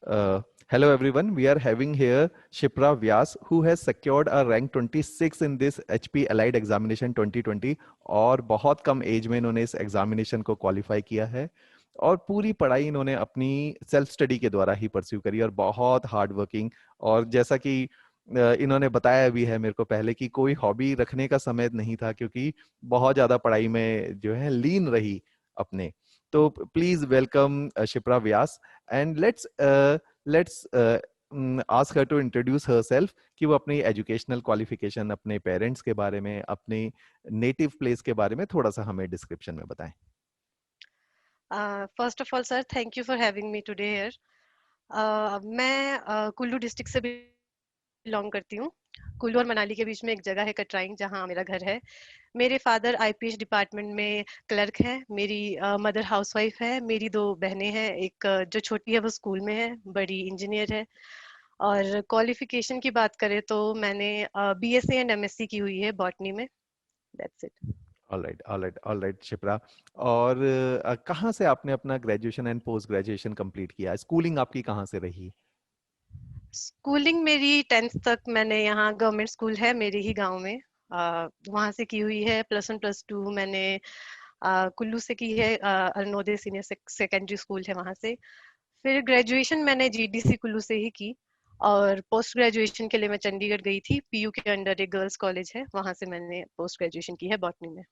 Hello everyone, we are having here Shipra Vyas who has secured a rank 26 in this HP Allied Examination 2020 और बहुत कम as में इन्होंने इस examination को qualify किया है और पूरी पढ़ाई इन्होंने अपनी सेल्फ स्टडी के द्वारा ही परस्यू करी और बहुत हार्ड वर्किंग। और जैसा कि इन्होंने बताया भी है मेरे को पहले कि कोई हॉबी रखने का समय नहीं था क्योंकि बहुत ज्यादा पढ़ाई में जो है लीन रही अपने। तो please welcome Shipra Vyas and let's ask her to introduce herself कि वो अपनी एजुकेशनल क्वालिफिकेशन, अपने पेरेंट्स के बारे में, अपने नेटिव प्लेस के बारे में थोड़ा सा हमें डिस्क्रिप्शन में बताएं। First of all sir, thank you for having me today here. मैं कुल्लू डिस्ट्रिक्ट से बिलोंग करती हूँ। कुल्लू और मनाली के बीच में एक जगह है कटराइंग, जहाँ मेरा घर है। मेरे फादर आईपीएच डिपार्टमेंट में क्लर्क हैं। मेरी मदर हाउसवाइफ है। मेरी दो बहनें हैं, एक जो छोटी है वो स्कूल में है, बड़ी इंजीनियर है। और क्वालिफिकेशन की बात करें तो मैंने बीएससी एंड एमएससी की हुई है बॉटनी में। That's it. Alright alright alright Shipra. और कहाँ से आपने अपना graduation and post graduation complete किया? स्कूलिंग आपकी कहाँ से रही? स्कूलिंग मेरी 10th तक मैंने यहाँ गवर्नमेंट स्कूल है मेरे ही गांव में, वहां से की हुई है। प्लस वन प्लस टू मैंने कुल्लू से की है, अरुणोदय सीनियर सेकेंडरी स्कूल है वहां से। फिर ग्रेजुएशन मैंने जीडीसी कुल्लू से ही की। और पोस्ट ग्रेजुएशन के लिए मैं चंडीगढ़ गई थी, पीयू के अंडर एक गर्ल्स कॉलेज है, वहां से मैंने पोस्ट ग्रेजुएशन की है बॉटनी में।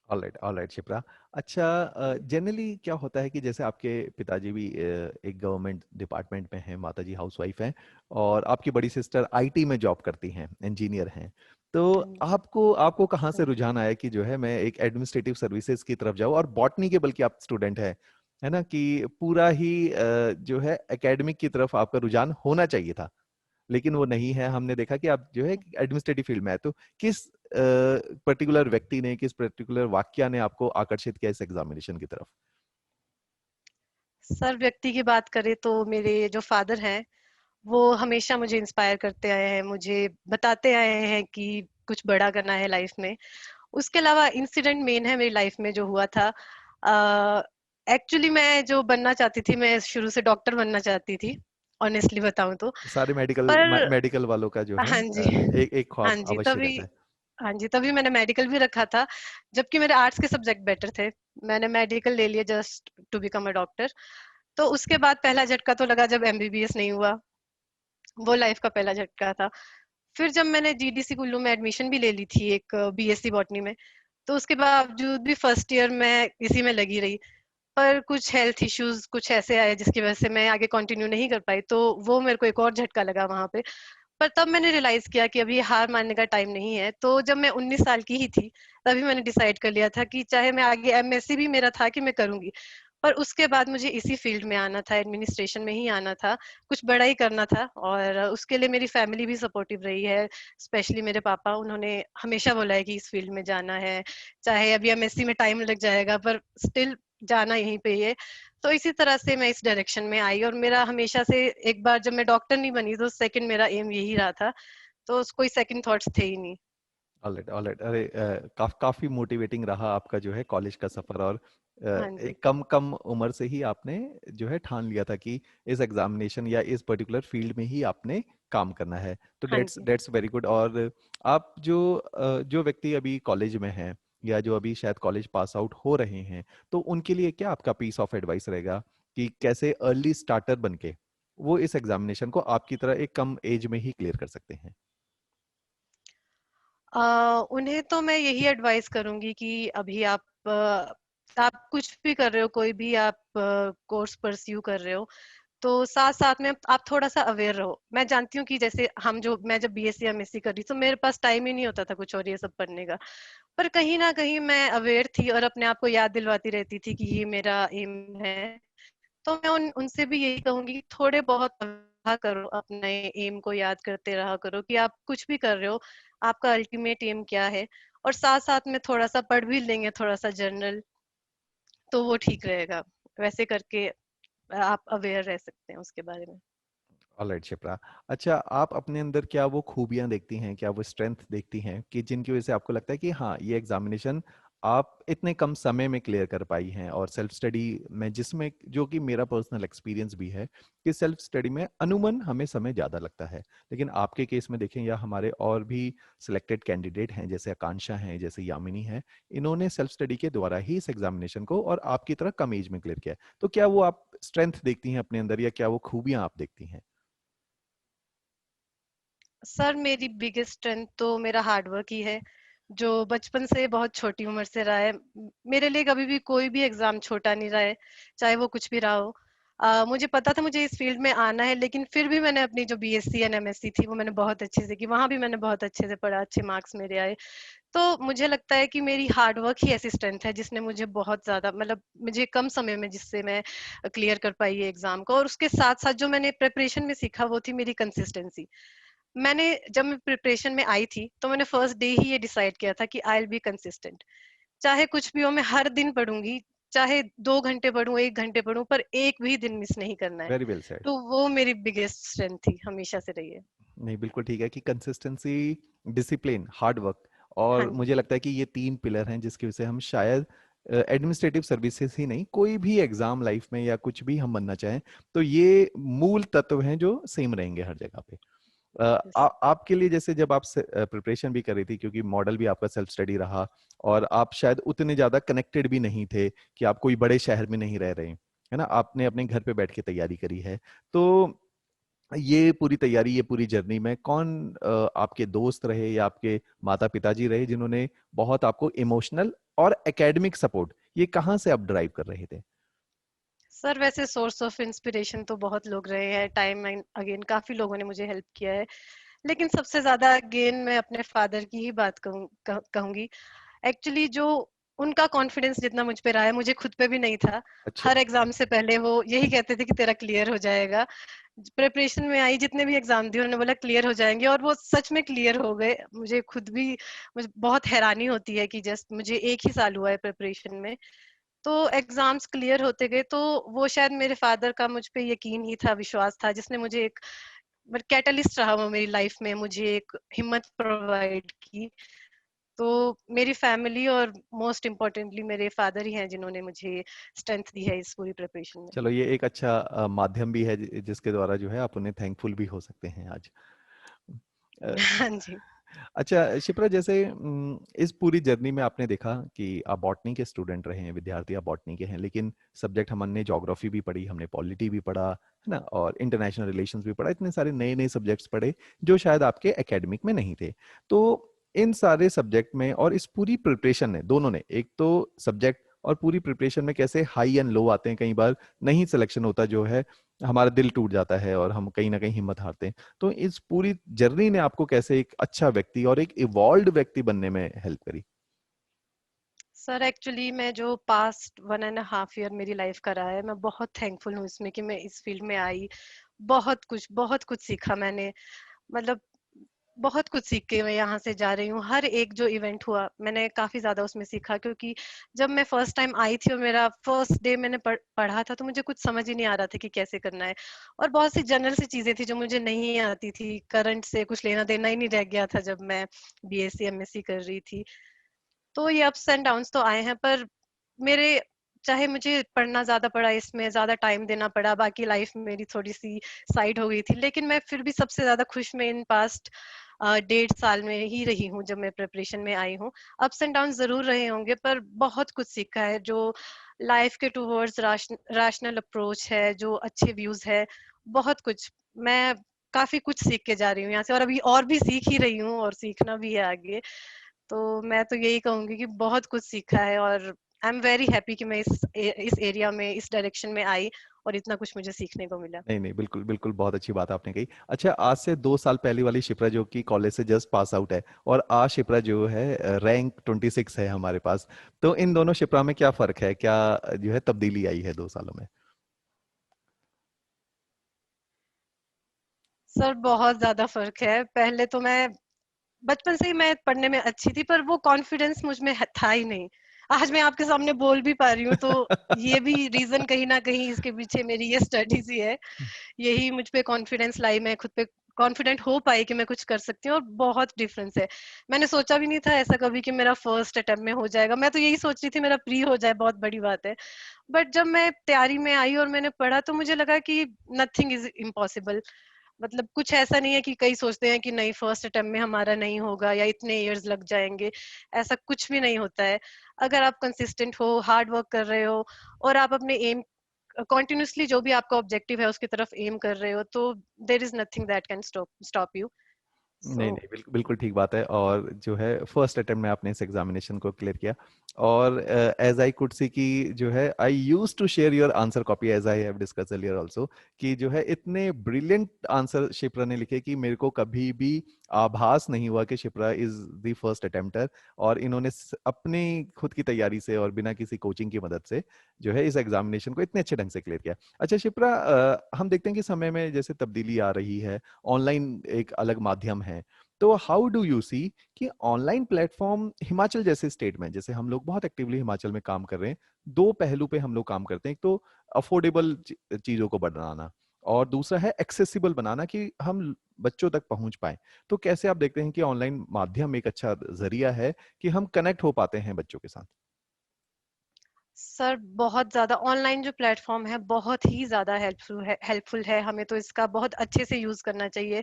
Alright alright Shipra. अच्छा, जनरली क्या होता है कि जैसे आपके पिताजी भी एक गवर्नमेंट डिपार्टमेंट में हैं, माताजी हाउसवाइफ हैं और आपकी बड़ी सिस्टर आईटी में जॉब करती हैं, इंजीनियर हैं। तो हाँ जी। आपको आपको कहाँ से रुझान आया कि जो है मैं एक एडमिनिस्ट्रेटिव सर्विसेज की तरफ जाऊँ और बॉटनी के बल्कि आप स्टूडेंट हैं, है ना, कि पूरा ही जो है एकेडमिक की तरफ आपका रुझान होना चाहिए था लेकिन वो नहीं है। हमने देखा कि आप जो है एडमिनिस्ट्रेटिव फील्ड में है। तो किस पर्टिकुलर व्यक्ति ने, किस पर्टिकुलर वाक्या ने आपको आकर्षित किया इस एग्जामिनेशन की तरफ? सर, व्यक्ति की बात करें तो मेरे जो फादर हैं वो हमेशा मुझे इंस्पायर करते आए हैं, मुझे बताते आए हैं कि कुछ बड़ा करना है लाइफ में। उसके अलावा इंसिडेंट मेन है मेरी लाइफ में जो हुआ था। एक्चुअली मैं जो बनना चाहती थी, मैं शुरू से डॉक्टर बनना चाहती थी, ऑनेस्टली बताऊं तो। सारे मेडिकल पर मेडिकल वालों का जो है हाँ जी, एक हाँ ख्वाब जी, अवश्य तभी रहता है। हाँ जी, तभी मैंने मेडिकल भी रखा था, जबकि मेरे आर्ट्स के सब्जेक्ट बेटर थे। मैंने मेडिकल ले लिया just to become a doctor. तो उसके बाद पहला झटका तो लगा जब एमबीबीएस नहीं हुआ। वो लाइफ का पहला झटका था। फिर जब मैंने जीडीसी कुल्लू में एडमिशन भी ले ली थी एक बीएससी बॉटनी में, तो उसके बावजूद भी फर्स्ट ईयर मैं इसी में लगी रही। पर कुछ हेल्थ इश्यूज कुछ ऐसे आए जिसकी वजह से मैं आगे कंटिन्यू नहीं कर पाई, तो वो मेरे को एक और झटका लगा वहां पे। पर तब मैंने रियलाइज किया कि अभी हार मानने का टाइम नहीं है। तो जब मैं 19 साल की ही थी, तभी मैंने डिसाइड कर लिया था कि चाहे मैं आगे, एमएससी भी मेरा था कि मैं करूंगी, पर उसके बाद मुझे इसी फील्ड में आना था, एडमिनिस्ट्रेशन में ही आना था, कुछ बड़ा ही करना था। और उसके लिए मेरी फैमिली भी सपोर्टिव रही है। स्पेशली मेरे पापा, उन्होंने हमेशा बोला है कि इस फील्ड में जाना है, चाहे अभी एमएससी में टाइम लग जाएगा पर स्टिल जाना यहीं पे ही है। तो इसी तरह से मैं इस डायरेक्शन में आई, और मेरा हमेशा से, एक बार जब मैं डॉक्टर नहीं बनी तो सेकंड मेरा एम यही रहा था। तो कोई सेकंड थॉट्स थे ही नहीं। Alright alright. अरे काफी मोटिवेटिंग रहा आपका जो है कॉलेज का सफर। और हाँ जी, एक कम कम उम्र से ही आपने जो है ठान लिया था कि इस एग्जामिनेशन या इस पर्टिकुलर फील्ड में ही आपने काम करना है। तो हाँ दैट्स जी। That's very good. और आप जो व्यक्ति अभी कॉलेज में हैं या जो अभी शायद कॉलेज पास आउट हो रहे हैं, तो उनके लिए क्या आपका पीस ऑफ एडवाइस रहेगा कि कैसे अर्ली स्टार्टर बन के वो इस एग्जामिनेशन को आपकी तरह एक कम एज में ही क्लियर कर सकते हैं? उन्हें तो मैं यही एडवाइस करूंगी कि अभी आप कुछ भी कर रहे हो, कोई भी आप कोर्स परस्यू कर रहे हो, तो साथ साथ में आप थोड़ा सा अवेयर रहो। मैं जानती हूँ कि जैसे मैं जब बीएससी एमएससी कर रही तो मेरे पास टाइम ही नहीं होता था कुछ और ये सब पढ़ने का। पर कहीं ना कहीं मैं अवेयर थी और अपने आप को याद दिलवाती रहती थी कि ये मेरा एम है। तो मैं उनसे भी यही कहूंगी कि थोड़े बहुत रहा करो, अपने एम को याद करते रहा करो कि आप कुछ भी कर रहे हो, आपका अल्टीमेट एम क्या है। और साथ साथ में थोड़ा सा पढ़ भी लेंगे, थोड़ा सा जर्नल, तो वो ठीक रहेगा। वैसे करके आप अवेयर रह सकते हैं उसके बारे में। ऑलराइट शिप्रा। अच्छा, आप अपने अंदर क्या वो खूबियां देखती हैं, क्या वो स्ट्रेंथ देखती हैं कि जिनकी वजह से आपको लगता है कि हाँ, ये एग्जामिनेशन आप इतने कम समय में क्लियर कर पाई हैं, और सेल्फ स्टडी में, जिसमें जो कि मेरा पर्सनल एक्सपीरियंस भी है कि सेल्फ स्टडी में अमूमन हमें समय ज़्यादा लगता है, लेकिन आपके केस में देखें या हमारे और भी सिलेक्टेड कैंडिडेट हैं जैसे आकांक्षा हैं, जैसे यामिनी है, इन्होंने सेल्फ स्टडी के द्वारा ही इस एग्जामिनेशन को और आपकी तरह कम एज में क्लियर किया है। तो क्या वो आप स्ट्रेंथ देखती हैं अपने अंदर, या क्या वो खूबियां आप देखती हैं? सर मेरी बिगेस्ट स्ट्रेंथ तो मेरा हार्ड वर्क ही है, जो बचपन से बहुत छोटी उम्र से रहा है। मेरे लिए कभी भी कोई भी एग्जाम छोटा नहीं रहा है, चाहे वो कुछ भी रहा हो। मुझे पता था मुझे इस फील्ड में आना है, लेकिन फिर भी मैंने अपनी जो बीएससी एंड एमएससी थी वो मैंने बहुत अच्छे से की, वहां भी मैंने बहुत अच्छे से पढ़ा, अच्छे मार्क्स मेरे आए। तो मुझे लगता है कि मेरी हार्ड वर्क ही ऐसी स्ट्रेंथ है जिसने मुझे बहुत ज्यादा, मतलब मुझे कम समय में जिससे मैं क्लियर कर पाई ये एग्जाम को। और उसके साथ साथ जो मैंने प्रिपरेशन में सीखा वो थी मेरी कंसिस्टेंसी। मैंने जब मैं प्रिपरेशन में आई थी तो मैंने फर्स्ट डे ही ये डिसाइड किया था कि आई विल बी कंसिस्टेंट। चाहे कुछ भी हो मैं हर दिन पढ़ूंगी, चाहे 2 घंटे पढूं, 1 घंटे पढूं, पर एक भी दिन मिस नहीं करना है। Very well said. तो वो मेरी बिगेस्ट स्ट्रेंथ थी, हमेशा से रही है। नहीं, बिल्कुल ठीक है कि कंसिस्टेंसी, डिसिप्लिन, हार्ड वर्क, हाँ और जी। मुझे लगता है कि ये 3 पिलर हैं जिसकी वजह से हम शायद एडमिनिस्ट्रेटिव सर्विसेज ही नहीं, कोई भी एग्जाम लाइफ में या कुछ भी हम बनना चाहें, तो ये मूल तत्व हैं जो सेम रहेंगे हर जगह पे। आपके लिए जैसे जब आप प्रिपरेशन भी कर रही थी, क्योंकि मॉडल भी आपका सेल्फ स्टडी रहा, और आप शायद उतने ज्यादा कनेक्टेड भी नहीं थे कि आप कोई बड़े शहर में नहीं रह रहे, है ना, आपने अपने घर पे बैठ के तैयारी करी है। तो ये पूरी तैयारी, ये पूरी जर्नी में कौन आपके दोस्त रहे या आपके माता पिताजी रहे जिन्होंने बहुत आपको इमोशनल और एकेडमिक सपोर्ट, ये कहाँ से आप ड्राइव कर रहे थे? सर वैसे सोर्स ऑफ इंस्पिरेशन तो बहुत लोग रहे हैं, टाइम एंड अगेन काफी लोगों ने मुझे हेल्प किया है, लेकिन सबसे ज्यादा अगेन मैं अपने फादर की ही बात कहूंगी। एक्चुअली जो उनका कॉन्फिडेंस जितना मुझ पे रहा है मुझे खुद पे भी नहीं था। अच्छा। हर एग्जाम से पहले वो यही कहते थे कि तेरा क्लियर हो जाएगा। प्रिपरेशन में आई, जितने भी एग्जाम दिए उन्होंने बोला क्लियर हो जाएंगे, और वो सच में क्लियर हो गए। मुझे खुद भी, मुझे बहुत हैरानी होती है कि जस्ट मुझे 1 ही साल हुआ है प्रिपरेशन में, तो एग्जाम्स क्लियर होते गए। तो वो शायद मेरे फादर का मुझ पे यकीन ही था, विश्वास था, जिसने मुझे एक कैटलिस्ट रहा वो मेरी लाइफ में, मुझे एक हिम्मत प्रोवाइड की। तो मेरी फैमिली और मोस्ट इम्पोर्टेंटली मेरे फादर ही हैं जिन्होंने मुझे स्ट्रेंथ दी है इस पूरी प्रिपरेशन में। चलो, ये एक अच्छा माध्यम भी है जिसके द्वारा जो है आप उन्हें थैंकफुल भी हो सकते हैं आज। अ, हाँ जी। अच्छा शिप्रा, जैसे इस पूरी जर्नी में आपने देखा कि आप बॉटनी के स्टूडेंट रहे हैं, विद्यार्थी आप बॉटनी के हैं, लेकिन सब्जेक्ट हमने ज्योग्राफी भी पढ़ी, हमने पॉलिटी भी पढ़ा, है ना, और इंटरनेशनल रिलेशंस भी पढ़ा, इतने सारे नए नए सब्जेक्ट्स पढ़े जो शायद आपके एकेडमिक में नहीं थे। तो इन सारे सब्जेक्ट में और इस पूरी प्रिपरेशन ने, दोनों ने, एक तो सब्जेक्ट और पूरी प्रिपरेशन में कैसे हाई एंड लो आते हैं, कई बार नहीं सिलेक्शन होता जो है, हमारा दिल टूट जाता है और हम कहीं ना कहीं हिम्मत हारते हैं। तो इस पूरी जर्नी ने आपको कैसे एक अच्छा व्यक्ति और एक इवॉल्व व्यक्ति बनने में हेल्प करी? सर एक्चुअली मैं जो पास्ट 1.5 ईयर मेरी लाइफ का रहा है, मैं बहुत थैंकफुल हूँ इसमें कि मैं इस फील्ड में आई। बहुत कुछ सीखा मैंने, मतलब बहुत कुछ सीख के मैं यहाँ से जा रही हूँ। हर एक जो इवेंट हुआ मैंने काफी ज्यादा उसमें सीखा, क्योंकि जब मैं फर्स्ट टाइम आई थी और मेरा फर्स्ट डे मैंने पढ़ा था, तो मुझे कुछ समझ ही नहीं आ रहा था कि कैसे करना है। और बहुत सी जनरल सी चीजें थी जो मुझे नहीं आती थी, करंट से कुछ लेना देना ही नहीं रह गया था जब मैं बीएससी एमएससी कर रही थी। तो ये अप्स एंड डाउन्स तो आए हैं, पर मेरे, चाहे मुझे पढ़ना ज्यादा पड़ा, इसमें ज्यादा टाइम देना पड़ा, बाकी लाइफ मेरी थोड़ी सी साइड हो गई थी, लेकिन मैं फिर भी सबसे ज्यादा खुश मैं इन पास्ट 1.5 साल में ही रही हूँ जब मैं प्रिपरेशन में आई हूँ। अप्स एंड डाउन जरूर रहे होंगे, पर बहुत कुछ सीखा है, जो लाइफ के टूवर्ड्स राशनल अप्रोच है, जो अच्छे व्यूज है, बहुत कुछ। मैं काफी कुछ सीख के जा रही हूँ यहाँ से, और अभी और भी सीख ही रही हूँ और सीखना भी है आगे। तो मैं तो यही कहूंगी कि बहुत कुछ सीखा है, और आई एम वेरी हैप्पी कि मैं इस एरिया में, इस डायरेक्शन में आई और इतना कुछ मुझे सीखने को मिला। नहीं नहीं, बिल्कुल बिल्कुल, बहुत अच्छी बात आपने कही। अच्छा, आज से 2 साल पहले वाली शिप्रा जो कि कॉलेज से जस्ट पास आउट है, और आज शिप्रा जो है रैंक 26 है हमारे पास, तो इन दोनों शिप्रा में क्या फर्क है, क्या जो है तब्दीली आई है 2 सालों में? सर बहुत ज्यादा फर्क है। पहले तो मैं, बचपन से ही मैं पढ़ने में अच्छी थी, पर वो कॉन्फिडेंस मुझ में था ही नहीं। आज मैं आपके सामने बोल भी पा रही हूँ, तो ये भी रीजन कहीं ना कहीं इसके पीछे मेरी ये स्टडीज ही है। यही मुझ पे कॉन्फिडेंस लाई, मैं खुद पे कॉन्फिडेंट हो पाई कि मैं कुछ कर सकती हूँ, और बहुत डिफरेंस है। मैंने सोचा भी नहीं था ऐसा कभी कि मेरा फर्स्ट अटेम्प्ट में हो जाएगा। मैं तो यही सोच रही थी मेरा प्री हो जाए, बहुत बड़ी बात है। बट जब मैं तैयारी में आई और मैंने पढ़ा तो मुझे लगा कि नथिंग इज इम्पॉसिबल। मतलब कुछ ऐसा नहीं है कि कई सोचते हैं कि नहीं फर्स्ट अटेम्प्ट में हमारा नहीं होगा या इतने इयर्स लग जाएंगे। ऐसा कुछ भी नहीं होता है। अगर आप कंसिस्टेंट हो, हार्ड वर्क कर रहे हो, और आप अपने एम कॉन्टिन्यूसली जो भी आपका ऑब्जेक्टिव है उसकी तरफ एम कर रहे हो, तो there is nothing that can stop you. नहीं सो नहीं, बिल्कुल बिल्कुल ठीक बात है। और जो है फर्स्ट अटेम्प्ट में आपने इस एग्जामिनेशन को क्लियर किया। और एज आई कुड सी कि जो है I use to share your answer copy as I have discuss earlier also, कि जो है इतने ब्रिलियंट आंसर शिप्रा ने लिखे कि मेरे को कभी भी आभास नहीं हुआ कि शिप्रा इज द फर्स्ट अटेम्प्टर। और इन्होंने अपनी खुद की तैयारी से और बिना किसी कोचिंग की मदद से जो है इस एग्जामिनेशन को इतने अच्छे ढंग से क्लियर किया। अच्छा शिप्रा, हम देखते हैं कि समय में जैसे तब्दीली आ रही है, ऑनलाइन एक अलग माध्यम है, तो हाउ डू यू सी कि ऑनलाइन प्लेटफॉर्म हिमाचल जैसे स्टेट में, जैसे हम लोग बहुत एक्टिवली हिमाचल में काम कर रहे हैं, दो पहलू पे हम लोग काम करते हैं। एक तो अफोर्डेबल चीजों को बनाना, और दूसरा है एक्सेसिबल बनाना कि हम बच्चों तक पहुंच पाए। तो कैसे आप देखते हैं कि ऑनलाइन माध्यम एक अच्छा जरिया है कि हम कनेक्ट हो पाते हैं बच्चों के साथ? सर बहुत ज्यादा ऑनलाइन जो प्लेटफॉर्म है बहुत ही ज्यादा हेल्पफुल है। हमें तो इसका बहुत अच्छे से यूज करना चाहिए।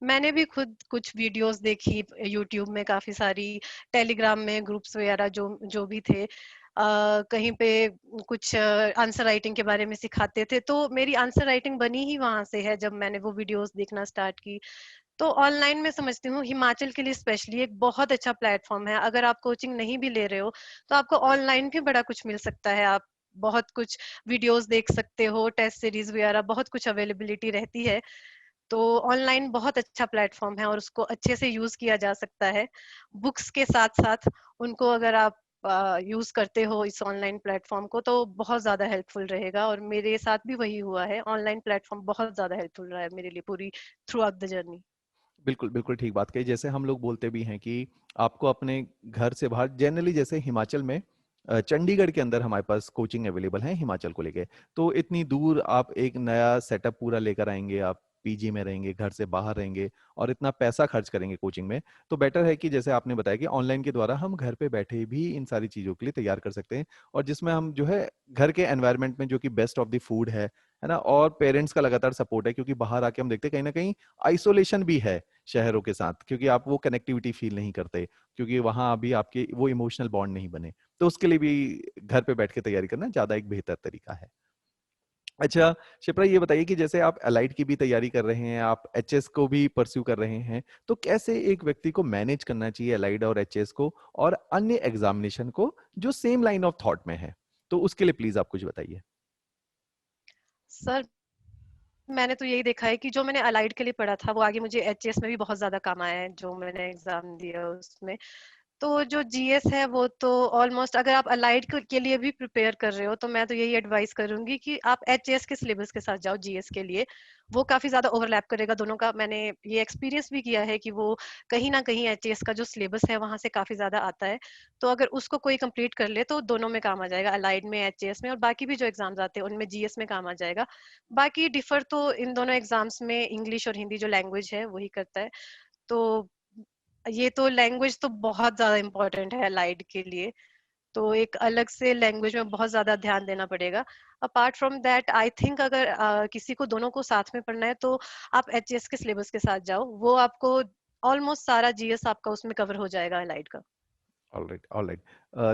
मैंने भी खुद कुछ वीडियोस देखी यूट्यूब में, काफी सारी टेलीग्राम में ग्रुप्स वगैरह जो जो भी थे, कहीं पे कुछ आंसर राइटिंग के बारे में सिखाते थे, तो मेरी आंसर राइटिंग बनी ही वहां से है जब मैंने वो वीडियोस देखना स्टार्ट की। तो ऑनलाइन में समझती हूँ हिमाचल के लिए स्पेशली एक बहुत अच्छा प्लेटफॉर्म है। अगर आप कोचिंग नहीं भी ले रहे हो तो आपको ऑनलाइन भी बड़ा कुछ मिल सकता है। आप बहुत कुछ वीडियोस देख सकते हो, टेस्ट सीरीज वगैरह बहुत कुछ अवेलेबिलिटी रहती है। तो ऑनलाइन बहुत अच्छा प्लेटफॉर्म है और उसको अच्छे से यूज किया जा सकता है। बुक्स के साथ साथ उनको अगर आप यूज करते हो इस ऑनलाइन प्लेटफॉर्म को, तो बहुत ज्यादा हेल्पफुल रहेगा। और मेरे साथ भी वही हुआ है, ऑनलाइन प्लेटफॉर्म बहुत ज्यादा हेल्पफुल रहा है मेरे लिए पूरी थ्रू आउट द जर्नी। बिल्कुल बिल्कुल ठीक बात कही। जैसे हम लोग बोलते भी हैं कि आपको अपने घर से बाहर, जनरली जैसे हिमाचल में चंडीगढ़ के अंदर हमारे पास कोचिंग अवेलेबल है हिमाचल को लेके, तो इतनी दूर आप एक नया सेटअप पूरा लेकर आएंगे, आप पीजी में रहेंगे, घर से बाहर रहेंगे, और इतना पैसा खर्च करेंगे कोचिंग में, तो बेटर है कि जैसे आपने बताया कि ऑनलाइन के द्वारा हम घर पे बैठे भी इन सारी चीजों के लिए तैयार कर सकते हैं। और जिसमें हम जो है घर के एनवायरनमेंट में, जो कि बेस्ट ऑफ द फूड है ना, और पेरेंट्स का लगातार सपोर्ट है, क्योंकि बाहर आके हम देखते हैं कहीं ना कहीं आइसोलेशन भी है शहरों के साथ, क्योंकि आप वो कनेक्टिविटी फील नहीं करते, क्योंकि वहां अभी आपके वो इमोशनल बॉन्ड नहीं बने। तो उसके लिए भी घर पे बैठ के तैयारी करना ज्यादा एक बेहतर तरीका है। अच्छा शिप्रा, ये बताइए कि जैसे आप एलाइड की भी तैयारी कर रहे हैं, आप एचएस को भी परस्यू कर रहे हैं, तो कैसे एक व्यक्ति को मैनेज करना चाहिए एलाइड और एचएस को और अन्य एग्जामिनेशन को जो सेम लाइन ऑफ थॉट में है? तो उसके लिए प्लीज आप कुछ बताइए। सर मैंने तो यही देखा है कि जो मैंने अलाइड के लिए पढ़ा था वो आगे मुझे एचएस में भी बहुत ज्यादा काम आया है, जो मैंने एग्जाम दिया उसमें। तो जो जीएस है वो तो ऑलमोस्ट, अगर आप अलाइड के लिए भी प्रिपेयर कर रहे हो तो मैं तो यही एडवाइस करूंगी कि आप एचएस के सिलेबस के साथ जाओ जीएस के लिए। वो काफी ज्यादा ओवरलैप करेगा दोनों का। मैंने ये एक्सपीरियंस भी किया है कि वो कहीं ना कहीं एचएस का जो सिलेबस है वहां से काफी ज्यादा आता है। तो अगर उसको कोई कंप्लीट कर ले तो दोनों में काम आ जाएगा, अलाइड में, एचएस में, और बाकी भी जो एग्जाम्स आते हैं उनमें जीएस में काम आ जाएगा। बाकी डिफर तो इन दोनों एग्जाम्स में इंग्लिश और हिंदी जो लैंग्वेज है वही करता है। तो ये तो लैंग्वेज तो बहुत ज्यादा इम्पोर्टेंट है अलाइड के लिए। तो एक अलग से लैंग्वेज में बहुत ज्यादा ध्यान देना पड़ेगा। Apart from that I think अगर किसी को दोनों को साथ में पढ़ना है तो आप एचएस के सिलेबस के साथ जाओ। वो आपको ऑलमोस्ट सारा जीएस आपका उसमें कवर हो जाएगा अलाइड का। Alright alright.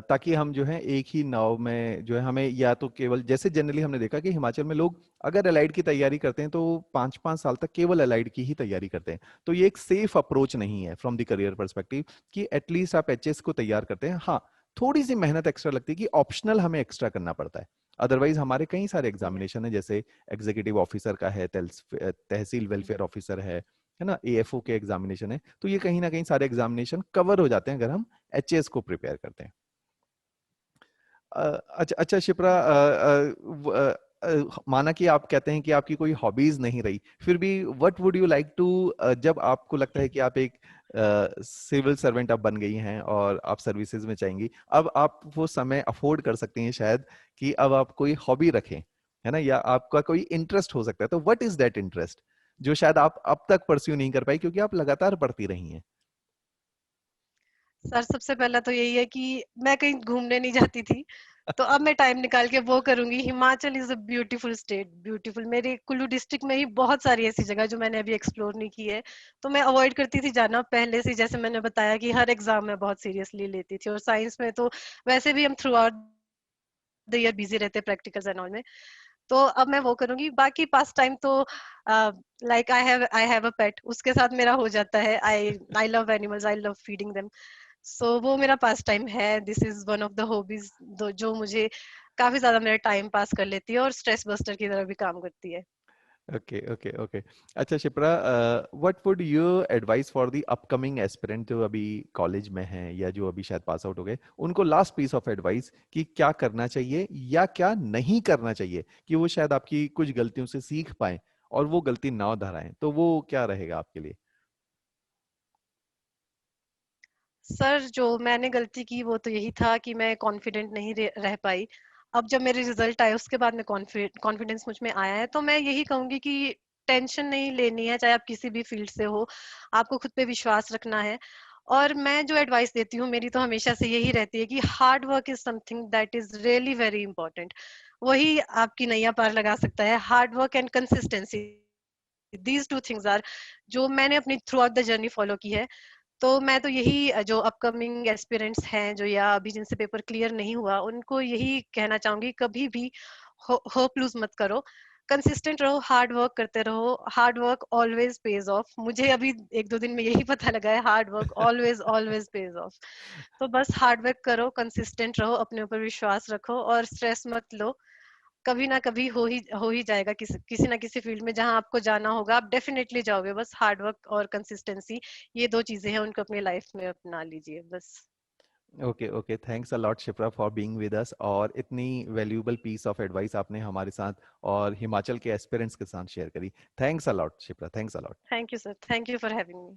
ताकि हम जो है एक ही नाव में जो है, हमें या तो केवल, जैसे जनरली हमने देखा कि हिमाचल में लोग अगर एलाइड की तैयारी करते हैं तो 5-5 साल तक केवल एलाइड की ही तैयारी करते हैं। तो ये एक सेफ अप्रोच नहीं है फ्रॉम द करियर परस्पेक्टिव, कि एटलीस्ट आप एचएस को तैयार करते हैं। हाँ, थोड़ी सी मेहनत एक्स्ट्रा लगती है कि ऑप्शनल हमें एक्स्ट्रा करना पड़ता है। अदरवाइज हमारे कई सारे एग्जामिनेशन है, जैसे एग्जीक्यूटिव ऑफिसर का है, तहसील वेलफेयर ऑफिसर है ना, एएफओ के एग्जामिनेशन है, तो ये कहीं ना कहीं सारे एग्जामिनेशन कवर हो जाते हैं अगर हम एचएस को प्रिपेयर करते हैं। अच्छा अच्छा शिप्रा, माना कि आप कहते हैं कि आपकी कोई हॉबीज नहीं रही, फिर भी what would you like to, जब आपको लगता है कि आप एक सिविल सर्वेंट अब बन गई हैं और आप सर्विसेज में चाहेंगी, अब आप वो समय अफोर्ड कर सकती हैं शायद, कि अब आप कोई हॉबी रखें, है ना, या आपका कोई इंटरेस्ट हो सकता है, तो व्हाट इज दैट इंटरेस्ट? जो शायद आप अब तक परस्यू नहीं कर पाई क्योंकि आप लगातार पढ़ती रही हैं? सर सबसे पहला तो यही है कि मैं कहीं घूमने नहीं जाती थी, तो अब मैं टाइम निकाल के वो करूंगी। Himachal is a beautiful state, beautiful. मेरे कुल्लू डिस्ट्रिक्ट में ही बहुत सारी ऐसी जगह जो मैंने अभी एक्सप्लोर नहीं की है, तो मैं अवॉइड करती थी जाना पहले से। जैसे मैंने बताया कि हर एग्जाम में बहुत सीरियसली लेती थी, और साइंस में तो वैसे भी हम throughout the year busy रहते प्रैक्टिकल्स एंड ऑल में। तो अब मैं वो करूंगी। बाकी पास टाइम तो like I have a pet, उसके साथ मेरा हो जाता है। I I love animals, I love feeding them. So वो मेरा पास टाइम है। This is one of the hobbies जो मुझे काफी ज्यादा मेरा टाइम पास कर लेती है और स्ट्रेस बस्टर की तरह भी काम करती है। Okay okay okay. अच्छा Shipra, what would you advise for the upcoming aspirant जो अभी कॉलेज में हैं या जो अभी शायद पास आउट हो गए, उनको लास्ट पीस ऑफ एडवाइस कि क्या करना चाहिए या क्या नहीं करना चाहिए कि वो शायद आपकी कुछ गलतियों से सीख पाए और वो गलती ना दोहराएं, तो वो क्या रहेगा आपके लिए? सर जो मैंने गलती की वो तो यही था कि मैं कॉन्फिडेंट नहीं रह पाई। अब जब मेरे रिजल्ट आए उसके बाद में कॉन्फिडेंस मुझ में आया है, तो मैं यही कहूंगी कि टेंशन नहीं लेनी है, चाहे आप किसी भी फील्ड से हो। आपको खुद पे विश्वास रखना है। और मैं जो एडवाइस देती हूँ मेरी तो हमेशा से यही रहती है कि hard work is something that is really very important. वही आपकी नैया पार लगा सकता है। Hard work and consistency, these two things are जो मैंने अपनी throughout the journey follow की है। तो मैं तो यही जो अपकमिंग एस्पिरेंट्स हैं जो या अभी जिनसे पेपर क्लियर नहीं हुआ, उनको यही कहना चाहूंगी, कभी भी होप लूज मत करो। कंसिस्टेंट रहो, हार्ड वर्क करते रहो। Hard work always page of. मुझे अभी एक दो दिन में यही पता लगा है, hard work always always page of. तो बस हार्ड वर्क करो, कंसिस्टेंट रहो, अपने ऊपर विश्वास रखो और स्ट्रेस मत लो। कभी ना कभी हो ही जाएगा, किसी किसी ना किसी फील्ड में जहां आपको जाना होगा आप डेफिनेटली जाओगे। बस हार्ड वर्क और कंसिस्टेंसी, ये दो चीजें हैं, उनको अपनी लाइफ में अपना लीजिए बस। Okay okay, thanks a lot Shipra for being with us, और इतनी वैल्यूएबल पीस ऑफ एडवाइस आपने हमारे साथ और हिमाचल के एस्पिरेंट्स के साथ शेयर करी। Thanks a lot Shipra, thanks a lot. Thank you sir, thank you for having me.